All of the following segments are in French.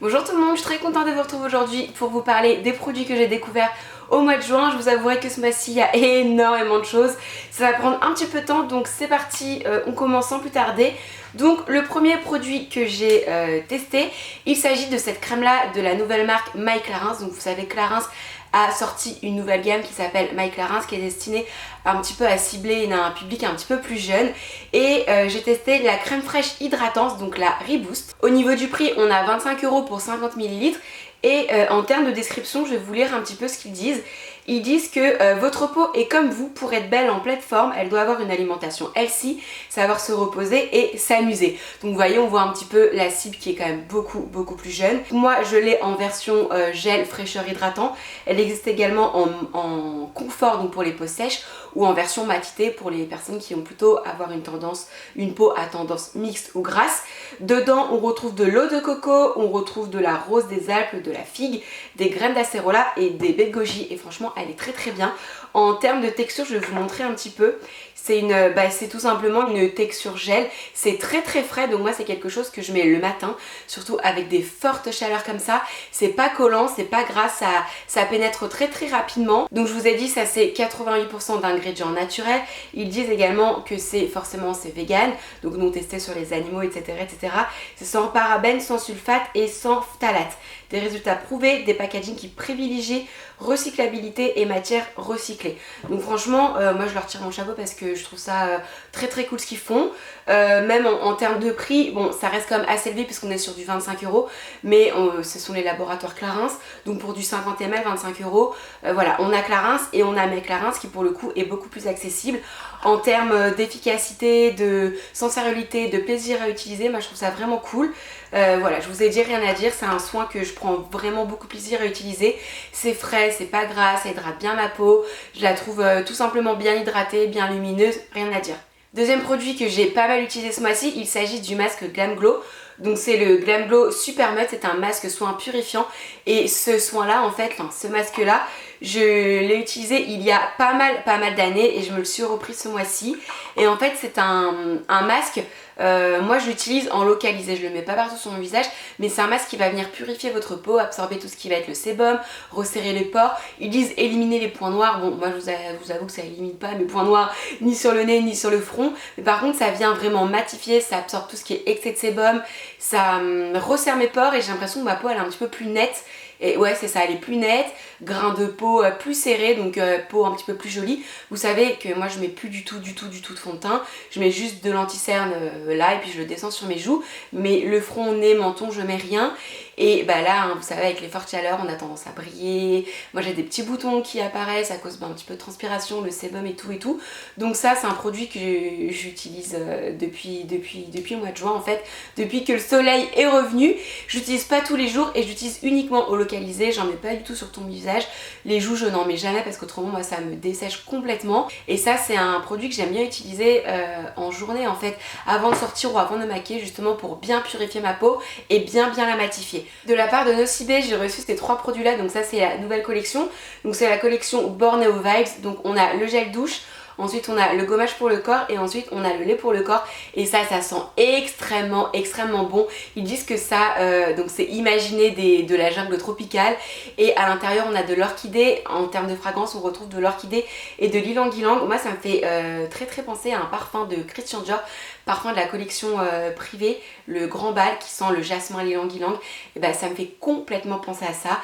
Bonjour tout le monde, je suis très contente de vous retrouver aujourd'hui pour vous parler des produits que j'ai découverts au mois de juin. Je vous avouerai que ce mois-ci il y a énormément de choses, ça va prendre un petit peu de temps donc c'est parti, on commence sans plus tarder. Donc le premier produit que j'ai testé, il s'agit de cette crème là de la nouvelle marque My Clarins. Donc vous savez Clarins a sorti une nouvelle gamme qui s'appelle My Clarins, qui est destinée un petit peu à cibler un public un petit peu plus jeune. Et j'ai testé la crème fraîche hydratante, donc la Reboost. Au niveau du prix, on a 25 € pour 50 ml. Et en termes de description, je vais vous lire un petit peu ce qu'ils disent. Ils disent que votre peau est comme vous, pour être belle en pleine forme, elle doit avoir une alimentation healthy, savoir se reposer et s'amuser. Donc vous voyez, on voit un petit peu la cible qui est quand même beaucoup plus jeune. Moi je l'ai en version gel fraîcheur hydratant. Elle existe également en confort, donc pour les peaux sèches, ou en version matité pour les personnes qui ont plutôt avoir une peau à tendance mixte ou grasse. Dedans on retrouve de l'eau de coco, on retrouve de la rose des Alpes, de la figue, des graines d'acérola et des baies de goji, et franchement elle est très bien. En termes de texture, je vais vous montrer un petit peu. C'est tout simplement une texture gel. C'est très frais, donc moi c'est quelque chose que je mets le matin, surtout avec des fortes chaleurs comme ça. C'est pas collant, c'est pas gras, ça pénètre très rapidement. Donc je vous ai dit, ça c'est 88% d'ingrédients naturels. Ils disent également que c'est vegan, donc nous on testait sur les animaux, etc. C'est sans parabènes, sans sulfate et sans phtalate. Des résultats prouvés, des packaging qui privilégient recyclabilité et matière recyclée. Donc franchement, moi je leur tire mon chapeau parce que je trouve ça très cool ce qu'ils font. Même en termes de prix, bon ça reste quand même assez élevé puisqu'on est sur du 25 €, mais ce sont les laboratoires Clarins, donc pour du 50 ml 25 €. Voilà, on a Clarins et on a My Clarins qui pour le coup est beaucoup plus accessible. En termes d'efficacité, de sensorialité, de plaisir à utiliser, moi je trouve ça vraiment cool. Voilà, je vous ai dit, rien à dire, c'est un soin que je prends vraiment beaucoup plaisir à utiliser. C'est frais, c'est pas gras, ça hydrate bien ma peau, je la trouve tout simplement bien hydratée, bien lumineuse, rien à dire. Deuxième produit que j'ai pas mal utilisé ce mois-ci, il s'agit du masque Glam Glow. Donc c'est le Glam Glow Super Mud, c'est un masque soin purifiant, et ce soin là en fait, ce masque là, je l'ai utilisé il y a pas mal d'années et je me le suis repris ce mois-ci. Et en fait c'est un masque, moi je l'utilise en localisé, je le mets pas partout sur mon visage, mais c'est un masque qui va venir purifier votre peau, absorber tout ce qui va être le sébum, resserrer les pores. Ils disent éliminer les points noirs. Bon moi je vous avoue que ça élimine pas mes points noirs ni sur le nez ni sur le front, mais par contre ça vient vraiment matifier, ça absorbe tout ce qui est excès de sébum, ça resserre mes pores et j'ai l'impression que ma peau elle est un petit peu plus nette. Et ouais c'est ça, elle est plus nette, grain de peau plus serré, donc peau un petit peu plus jolie. Vous savez que moi je mets plus du tout de fond de teint, je mets juste de l'anti-cerne là et puis je le descends sur mes joues, mais le front, nez, menton je mets rien. Et bah là vous savez avec les fortes chaleurs on a tendance à briller, moi j'ai des petits boutons qui apparaissent à cause d'un petit peu de transpiration, le sébum et tout. Donc ça c'est un produit que j'utilise depuis le mois de juin en fait, depuis que le soleil est revenu. J'utilise pas tous les jours et j'utilise uniquement au localisé, j'en mets pas du tout sur ton visage. Les joues je n'en mets jamais parce qu'autrement moi ça me dessèche complètement. Et ça c'est un produit que j'aime bien utiliser en journée en fait, avant de sortir ou avant de maquiller, justement pour bien purifier ma peau et bien la matifier. De la part de Nocibé, j'ai reçu ces trois produits là, donc ça c'est la nouvelle collection, donc c'est la collection Borneo Vibes. Donc on a le gel douche, ensuite on a le gommage pour le corps et ensuite on a le lait pour le corps, et ça sent extrêmement bon. Ils disent que ça, donc c'est imaginé de la jungle tropicale, et à l'intérieur on a de l'orchidée. En termes de fragrance on retrouve de l'orchidée et de l'ylang-ylang. Moi ça me fait très penser à un parfum de Christian Dior, parfum de la collection privée, le grand bal qui sent le jasmin l'ylang-ylang. Et bah ça me fait complètement penser à ça.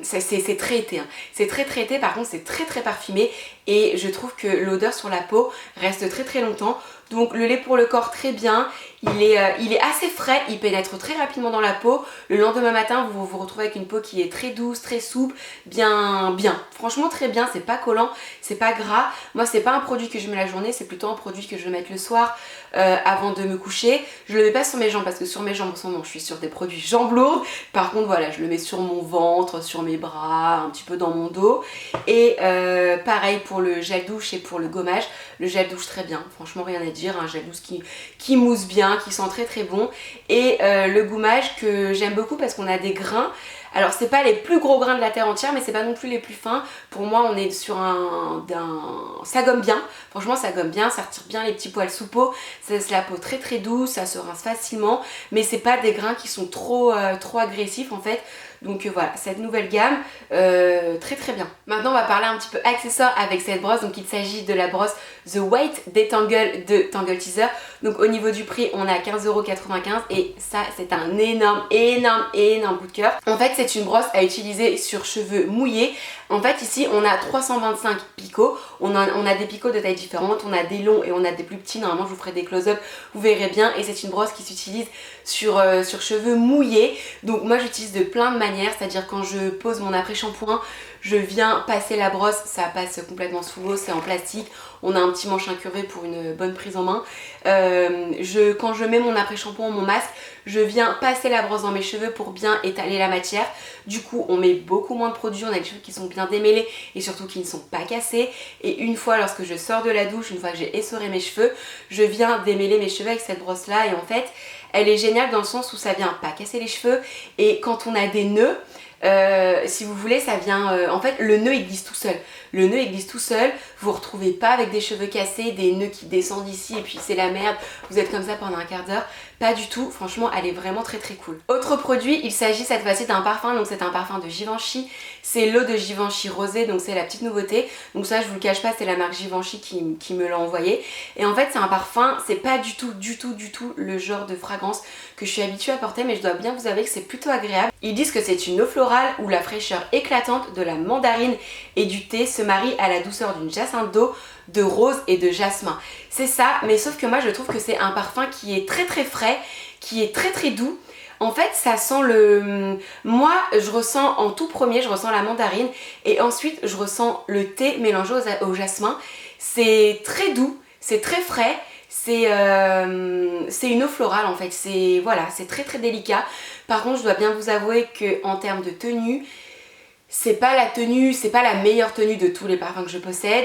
C'est très été, hein. C'est très été, par contre c'est très parfumé, et je trouve que l'odeur sur la peau reste très longtemps. Donc le lait pour le corps très bien, il est assez frais, il pénètre très rapidement dans la peau. Le lendemain matin vous vous retrouvez avec une peau qui est très douce, très souple, bien, franchement très bien, c'est pas collant, c'est pas gras. Moi c'est pas un produit que je mets la journée, c'est plutôt un produit que je vais mettre le soir avant de me coucher. Je le mets pas sur mes jambes parce que sur mes jambes en ce moment je suis sur des produits jambes lourdes. Par contre voilà, je le mets sur mon ventre, sur mes bras, un petit peu dans mon dos. Et pareil pour le gel douche et pour le gommage. Le gel douche très bien, franchement rien à dire. dire, un gel douce qui mousse bien, qui sent très très bon. Et le gommage que j'aime beaucoup parce qu'on a des grains. Alors c'est pas les plus gros grains de la terre entière, mais c'est pas non plus les plus fins. Pour moi on est sur ça gomme bien, franchement ça gomme bien, ça retire bien les petits poils sous peau, ça laisse la peau très très douce, ça se rince facilement, mais c'est pas des grains qui sont trop agressifs en fait. Donc voilà, cette nouvelle gamme, très très bien. Maintenant on va parler un petit peu accessoires avec cette brosse. Donc il s'agit de la brosse The White Detangle de Tangle Teezer. Donc au niveau du prix, on est à 15,95 € et ça c'est un énorme coup de cœur. En fait c'est une brosse à utiliser sur cheveux mouillés. En fait ici on a 325 picots, on a des picots de tailles différentes, on a des longs et on a des plus petits. Normalement je vous ferai des close-up, vous verrez bien. Et c'est une brosse qui s'utilise sur cheveux mouillés. Donc moi j'utilise de plein de manières, c'est-à-dire quand je pose mon après-shampoing, je viens passer la brosse, ça passe complètement sous l'eau, c'est en plastique, on a un petit manche incurvé pour une bonne prise en main. Quand je mets mon après-shampoing, mon masque, je viens passer la brosse dans mes cheveux pour bien étaler la matière. Du coup on met beaucoup moins de produits, on a des cheveux qui sont bien démêlés et surtout qui ne sont pas cassés. Et une fois lorsque je sors de la douche, une fois que j'ai essoré mes cheveux, je viens démêler mes cheveux avec cette brosse là. Et en fait elle est géniale dans le sens où ça vient pas casser les cheveux. Et quand on a des nœuds, si vous voulez, ça vient... en fait, le nœud il glisse tout seul. Le nœud il glisse tout seul. Vous vous retrouvez pas avec des cheveux cassés, des nœuds qui descendent ici et puis c'est la merde. Vous êtes comme ça pendant un quart d'heure. Pas du tout. Franchement, elle est vraiment très très cool. Autre produit, il s'agit cette fois-ci d'un parfum. Donc c'est un parfum de Givenchy. C'est l'eau de Givenchy rosé. Donc c'est la petite nouveauté. Donc ça, je vous le cache pas, c'est la marque Givenchy qui me l'a envoyé. Et en fait, c'est un parfum. C'est pas du tout le genre de fragrance que je suis habituée à porter. Mais je dois bien vous avouer que c'est plutôt agréable. Ils disent que c'est une eau florale où la fraîcheur éclatante de la mandarine et du thé se marie à la douceur d'une jacinthe d'eau, de rose et de jasmin. C'est ça, mais sauf que moi je trouve que c'est un parfum qui est très très frais, qui est très très doux. En fait ça sent le... Moi je ressens en tout premier, je ressens la mandarine et ensuite je ressens le thé mélangé au jasmin. C'est très doux, c'est très frais. C'est une eau florale en fait, c'est très très délicat. Par contre je dois bien vous avouer qu'en termes de tenue, c'est pas la meilleure tenue de tous les parfums que je possède.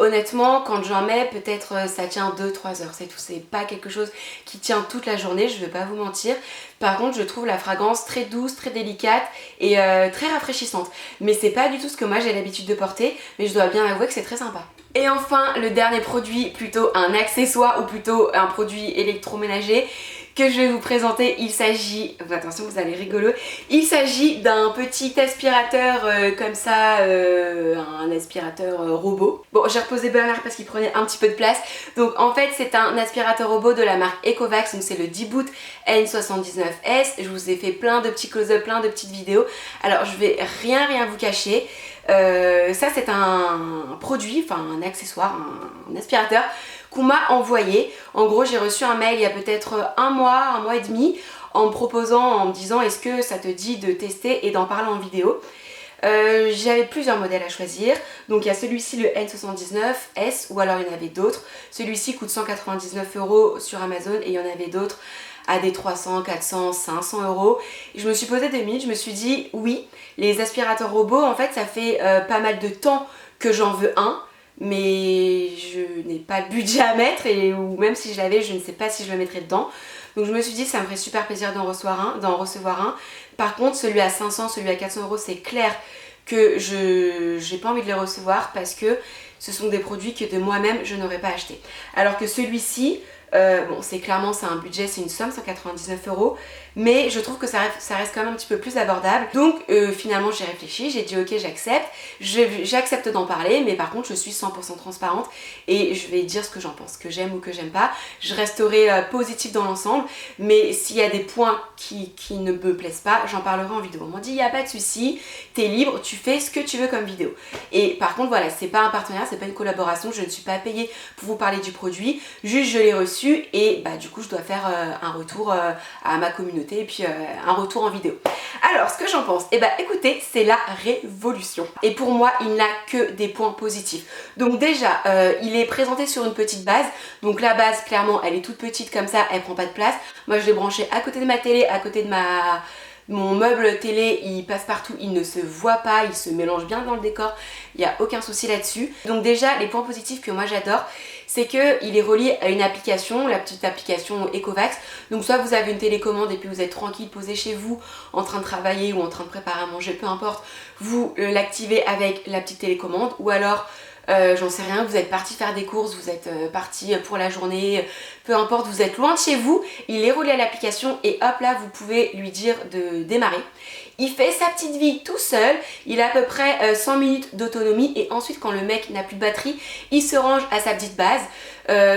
Honnêtement, quand j'en mets, peut-être ça tient 2-3 heures, c'est tout. C'est pas quelque chose qui tient toute la journée, je vais pas vous mentir. Par contre, je trouve la fragrance très douce, très délicate et très rafraîchissante. Mais c'est pas du tout ce que moi j'ai l'habitude de porter, mais je dois bien avouer que c'est très sympa. Et enfin, le dernier produit, plutôt un accessoire ou plutôt un produit électroménager que je vais vous présenter, il s'agit, attention vous allez rigoler, il s'agit d'un petit aspirateur comme ça, un aspirateur robot. Bon, j'ai reposé Bernard parce qu'il prenait un petit peu de place. Donc en fait c'est un aspirateur robot de la marque Ecovacs, donc c'est le D-Boot N79S. Je vous ai fait plein de petits close-up, plein de petites vidéos. Alors je vais rien vous cacher. Ça c'est un produit, enfin un accessoire, un aspirateur qu'on m'a envoyé. En gros j'ai reçu un mail il y a peut-être un mois et demi en me proposant, en me disant est-ce que ça te dit de tester et d'en parler en vidéo. J'avais plusieurs modèles à choisir, donc il y a celui-ci le N79S ou alors il y en avait d'autres. Celui-ci coûte 199 € sur Amazon et il y en avait d'autres à des 300, 400, 500 €. Et je me suis posé 2 minutes, je me suis dit oui, les aspirateurs robots en fait ça fait pas mal de temps que j'en veux un, mais je n'ai pas le budget à mettre ou même si je l'avais je ne sais pas si je le mettrais dedans. Donc je me suis dit ça me ferait super plaisir d'en recevoir un. Par contre celui à 500, celui à 400 € c'est clair que j'ai pas envie de les recevoir parce que ce sont des produits que de moi-même je n'aurais pas acheté. Alors que celui-ci, bon c'est un budget, c'est une somme, 199 €, mais je trouve que ça reste quand même un petit peu plus abordable. Donc finalement j'ai réfléchi, j'ai dit ok j'accepte, j'accepte d'en parler, mais par contre je suis 100% transparente et je vais dire ce que j'en pense, que j'aime ou que j'aime pas. Je resterai positive dans l'ensemble, mais s'il y a des points qui ne me plaisent pas, j'en parlerai en vidéo. On m'a dit il n'y a pas de souci, t'es libre, tu fais ce que tu veux comme vidéo. Et par contre voilà, c'est pas un partenariat, c'est pas une collaboration, je ne suis pas payée pour vous parler du produit, juste je l'ai reçu et bah du coup je dois faire un retour à ma communauté et puis un retour en vidéo. Alors ce que j'en pense, et bah écoutez, c'est la révolution et pour moi il n'a que des points positifs. Donc déjà il est présenté sur une petite base, donc la base clairement elle est toute petite comme ça, elle prend pas de place. Moi je l'ai branché à côté de ma télé, à côté de mon meuble télé, il passe partout, il ne se voit pas, il se mélange bien dans le décor, il n'y a aucun souci là-dessus. Donc déjà les points positifs que moi j'adore, c'est qu'il est relié à une application, la petite application Ecovacs. Donc soit vous avez une télécommande et puis vous êtes tranquille, posé chez vous, en train de travailler ou en train de préparer à manger, peu importe, vous l'activez avec la petite télécommande, ou alors j'en sais rien, vous êtes parti faire des courses, vous êtes parti pour la journée, peu importe, vous êtes loin de chez vous, il est relié à l'application et hop là vous pouvez lui dire de démarrer. Il fait sa petite vie tout seul, il a à peu près 100 minutes d'autonomie et ensuite quand le mec n'a plus de batterie, il se range à sa petite base.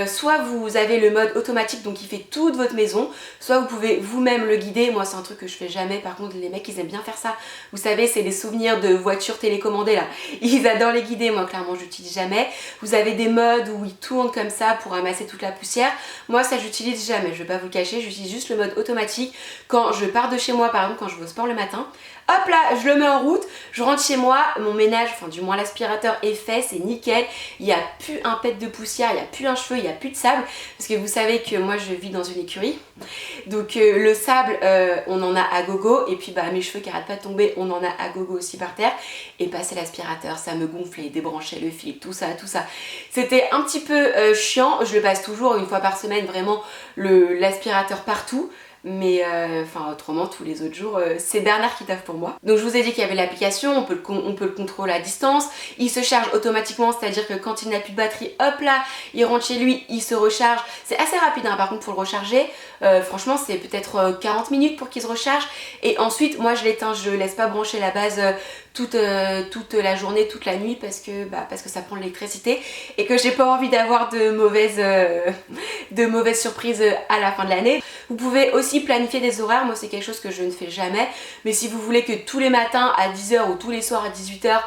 Soit vous avez le mode automatique donc il fait toute votre maison, soit vous pouvez vous-même le guider. Moi c'est un truc que je fais jamais, par contre les mecs ils aiment bien faire ça, vous savez c'est des souvenirs de voitures télécommandées là, ils adorent les guider, moi clairement j'utilise jamais. Vous avez des modes où il tourne comme ça pour ramasser toute la poussière, moi ça j'utilise jamais, je vais pas vous le cacher, j'utilise juste le mode automatique quand je pars de chez moi, par exemple quand je vais au sport le matin. Hop là, je le mets en route, je rentre chez moi, mon ménage, enfin du moins l'aspirateur est fait, c'est nickel, il n'y a plus un pet de poussière, il n'y a plus un cheveu, il n'y a plus de sable, parce que vous savez que moi je vis dans une écurie, donc le sable on en a à gogo, et puis bah mes cheveux qui arrêtent pas de tomber, on en a à gogo aussi par terre, et passer l'aspirateur, ça me gonflait, débrancher le fil, tout ça, tout ça. C'était un petit peu chiant, je le passe toujours une fois par semaine, vraiment l'aspirateur partout. Mais enfin autrement tous les autres jours c'est Bernard qui taffe pour moi. Donc je vous ai dit qu'il y avait l'application, on peut le contrôler à distance, il se charge automatiquement, c'est à dire que quand il n'a plus de batterie, hop là il rentre chez lui, il se recharge. C'est assez rapide hein, par contre pour le recharger, franchement c'est peut-être 40 minutes pour qu'il se recharge. Et ensuite moi je l'éteins, je laisse pas brancher la base toute la journée, toute la nuit parce que ça prend de l'électricité et que j'ai pas envie d'avoir de mauvaises surprises à la fin de l'année. Vous pouvez aussi planifier des horaires, moi c'est quelque chose que je ne fais jamais, mais si vous voulez que tous les matins à 10 h ou tous les soirs à 18 h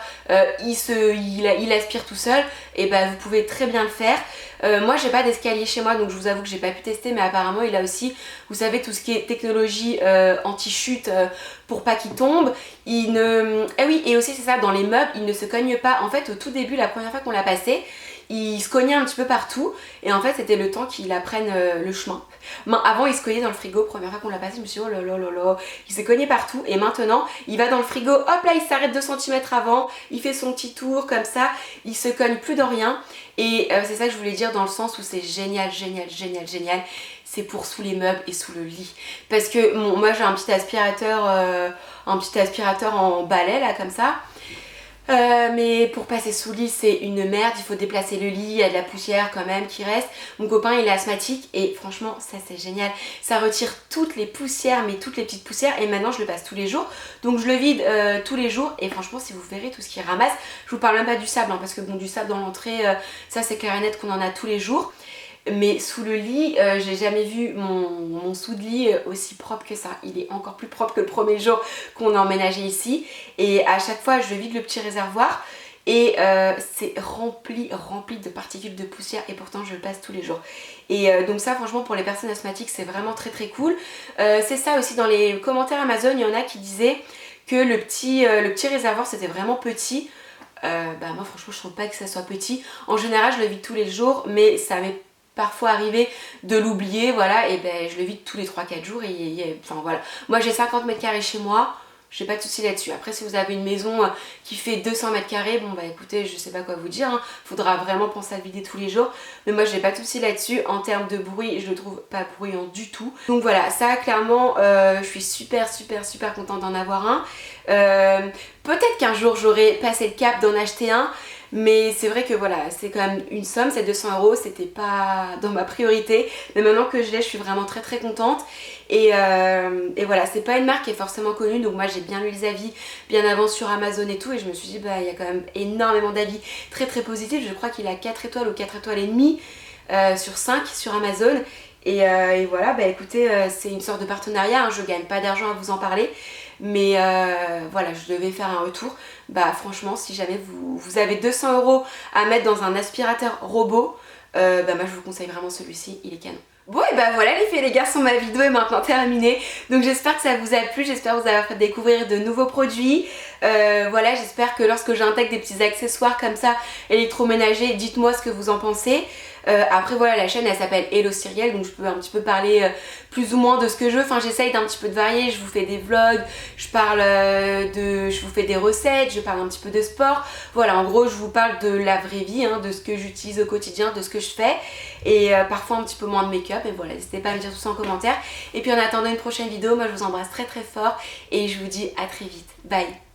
il aspire tout seul, et ben vous pouvez très bien le faire. Moi j'ai pas d'escalier chez moi donc je vous avoue que j'ai pas pu tester, mais apparemment il a aussi, vous savez, tout ce qui est technologie anti-chute pour pas qu'il tombe. Ah oui, et aussi c'est ça, dans les meubles il ne se cogne pas. En fait au tout début, la première fois qu'on l'a passé, il se cognait un petit peu partout et en fait c'était le temps qu'il apprenne le chemin. Avant il se cognait dans le frigo, première fois qu'on l'a passé je me suis dit oh là là là là, il s'est cogné partout, et maintenant il va dans le frigo, hop là il s'arrête 2 cm avant, il fait son petit tour comme ça, il se cogne plus dans rien. Et c'est ça que je voulais dire dans le sens où c'est génial, génial, génial, génial, c'est pour sous les meubles et sous le lit. Parce que moi j'ai un petit aspirateur en balai là comme ça. Mais pour passer sous le lit c'est une merde, il faut déplacer le lit, il y a de la poussière quand même qui reste. Mon copain il est asthmatique et franchement ça c'est génial, ça retire toutes les poussières, mais toutes les petites poussières, et maintenant je le passe tous les jours, donc je le vide tous les jours, et franchement si vous verrez tout ce qu'il ramasse, je vous parle même pas du sable hein, parce que bon, du sable dans l'entrée ça c'est clair et net qu'on en a tous les jours. Mais sous le lit, j'ai jamais vu mon sous de lit aussi propre que ça. Il est encore plus propre que le premier jour qu'on a emménagé ici. Et à chaque fois, je vide le petit réservoir et c'est rempli de particules de poussière, et pourtant je le passe tous les jours. Et donc ça franchement pour les personnes asthmatiques c'est vraiment très très cool. C'est ça aussi, dans les commentaires Amazon, il y en a qui disaient que le petit réservoir c'était vraiment petit. Moi franchement je trouve pas que ça soit petit. En général je le vide tous les jours, mais ça m'est parfois arrivé de l'oublier, voilà, et ben je le vide tous les 3-4 jours enfin voilà. Moi j'ai 50 mètres carrés chez moi, j'ai pas de souci là-dessus. Après si vous avez une maison qui fait 200 mètres carrés, bon bah écoutez, je sais pas quoi vous dire, hein. Faudra vraiment penser à le vider tous les jours, mais moi j'ai pas de souci là-dessus. En termes de bruit, je le trouve pas bruyant du tout. Donc voilà, ça clairement je suis super contente d'en avoir un. Peut-être qu'un jour j'aurai passé le cap d'en acheter un, mais c'est vrai que voilà, c'est quand même une somme, c'est 200 €, c'était pas dans ma priorité, mais maintenant que je l'ai, je suis vraiment très contente. Et voilà, c'est pas une marque qui est forcément connue, donc moi j'ai bien lu les avis bien avant sur Amazon et tout, et je me suis dit bah il y a quand même énormément d'avis très positifs. Je crois qu'il a 4 étoiles ou 4 étoiles et demie sur 5 sur Amazon. Et voilà, bah écoutez, c'est une sorte de partenariat, hein, je gagne pas d'argent à vous en parler, mais voilà, je devais faire un retour. Bah franchement, si jamais vous avez 200 € à mettre dans un aspirateur robot, moi je vous conseille vraiment celui-ci, il est canon. Bon et bah voilà les filles et les garçons, ma vidéo est maintenant terminée, donc j'espère que ça vous a plu, j'espère vous avoir fait découvrir de nouveaux produits. Voilà, j'espère que lorsque j'intègre des petits accessoires comme ça électroménagers, dites-moi ce que vous en pensez. Après voilà, la chaîne elle s'appelle Hello Cyrielle, donc je peux un petit peu parler plus ou moins de ce que je veux. Enfin, j'essaye d'un petit peu de varier, je vous fais des vlogs, je vous fais des recettes, je parle un petit peu de sport. Voilà, en gros je vous parle de la vraie vie, hein, de ce que j'utilise au quotidien, de ce que je fais, et parfois un petit peu moins de make-up. Et voilà, n'hésitez pas à me dire tout ça en commentaire. Et puis en attendant une prochaine vidéo, moi je vous embrasse très très fort et je vous dis à très vite. Bye.